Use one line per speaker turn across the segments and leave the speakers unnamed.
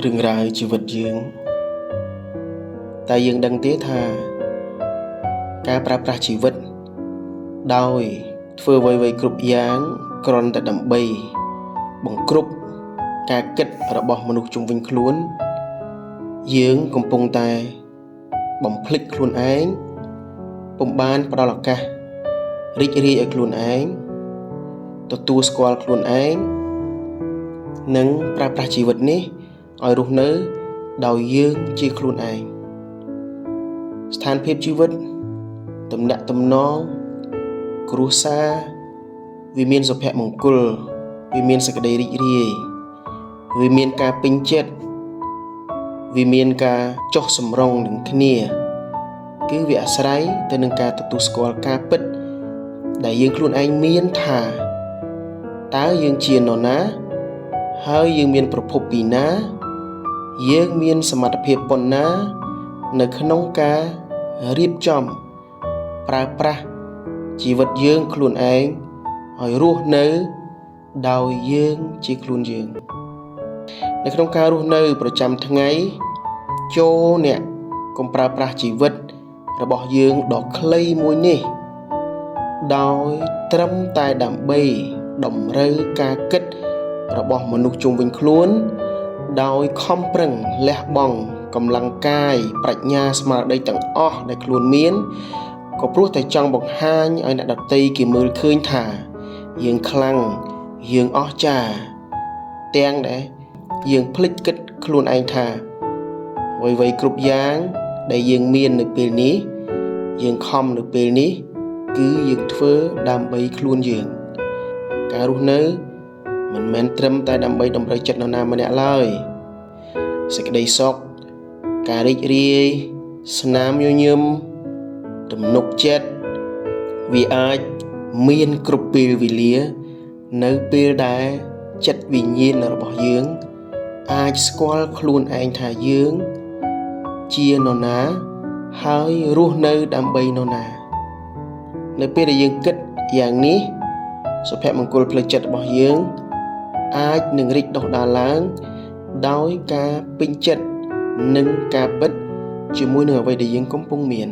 រឿងរ៉ាវជីវិតយើងតែយើងដឹងទេថាការប្រើប្រាស់ជីវិតដោយធ្វើអ្វីៗគ្រប់យ៉ាងគ្រាន់តែដើម្បីបង្គ្រប់ការគិតរបស់មនុស្សជុំវិញខ្លួនយើងកំពុងតែបំភ្លេចខ្លួនឯងពុំបានផ្ដល់ឱកាសរីករាយឲ្យខ្លួនឯងទទួលស្គាល់ខ្លួនឯងនិងប្រើប្រាស់ជីវិតនេះឲ្យរស់នៅដោយយើងជាខ្លួនឯងស្ថានភាពជីវិតទំនាក់ទំនងគ្រួសារវាមានសុភមង្គលវាមានសេចក្តីរីករាយវាមានការពេញចិត្តវាមានការចុះសម្រុងនឹងគ្នាគឺវាអាស្រ័យទៅនឹងការទទួលស្គាល់ការពិតដែលយើងខ្លួនឯងមានថាតើយើងជានរណាហើយយើងមានប្រភពពីណាយើងមានសមត្ថភាពប៉ុណ្ណានៅក្នុងការរៀបចំប្រើប្រាស់ជីវិតយើងខ្លួនឯងឲ្យរស់នៅដោយយើងជាខ្លួនយើងនៅក្នុងការរស់នៅប្រចាំថ្ងៃចូលអ្នកកុំប្រើប្រាស់ជីវិតរបស់យើងដ៏ខ្លីមួយនេះដោយត្រឹមតែដើម្បីតម្រូវការគិតរបស់មនុស្សជុំវិញខ្លួនដោយខំប្រឹងលះបង់កម្លាំងកាយប្រាជ្ញាស្មារតីទាំងអស់ដែលខ្លួនមានក៏ព្រោះតែចង់បង្ហាញឲ្យអ្នកដទៃគេមើលឃើញថាយើងខ្លាំងយើងអស្ចារ្យទាំងដែលយើងភ្លេចគិតខ្លួនឯងថាអ្វីៗគ្រប់យ៉ាងដែលយើងមាននៅពេលនេះយើងខំនៅពេលនេះគឺយើងធ្វើដើម្បីខ្លួនយើងការរស់នៅមិនមែនត្រឹមតែដើម្បីតម្រូវចិត្តនរណាម្នាក់ឡើយសេចក្តីសុខការរីករាយស្នាមញញឹមទំនុកចិត្តវាអាចមានគ្រប់ពេលវេលានៅពេលដែលចិត្តវិញ្ញាណរបស់យើងអាចស្គាល់ខ្លួនឯងថាយើងជានរណាហើយរស់នៅដើម្បីនរណានៅពេលដែលយើងគិតយ៉ាងនេះសុភមង្គលផ្លូវចិត្តរបស់យើងអាចនឹងរីកដុះដាលឡើងដោយការពេញចិត្តនិងការពិតជាមួយនឹងអ្វីដែលយើងកំពុងមាន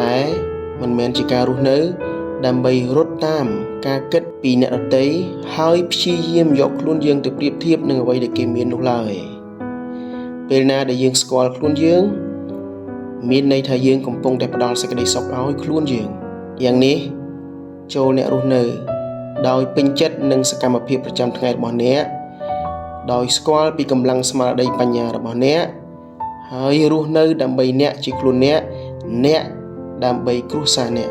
តែមិនមែនជាការរស់នៅដើម្បីរត់តាមការគិតពីអ្នកដទៃហើយព្យាយាមយកខ្លួនយើងទៅប្រៀបធៀបនឹងអ្វីដែលគេមាននោះឡើយពេលណាដែលយើងស្គាល់ខ្លួនយើងមានន័យថាយើងកំពុងតែផ្ដល់សេចក្តីសុខឲ្យខ្លួនយើងយ៉ាងនេះចូលអ្នករស់នៅដោយពេញចិត្តនឹងសកម្មភាពប្រចាំថ្ងៃរបស់អ្នកដោយស្គាល់ពីកម្លាំងស្មារតីបញ្ញារបស់អ្នកហើយរស់នៅដើម្បីអ្នកជាខ្លួនអ្នកដើម្បីគ្រួសារអ្នក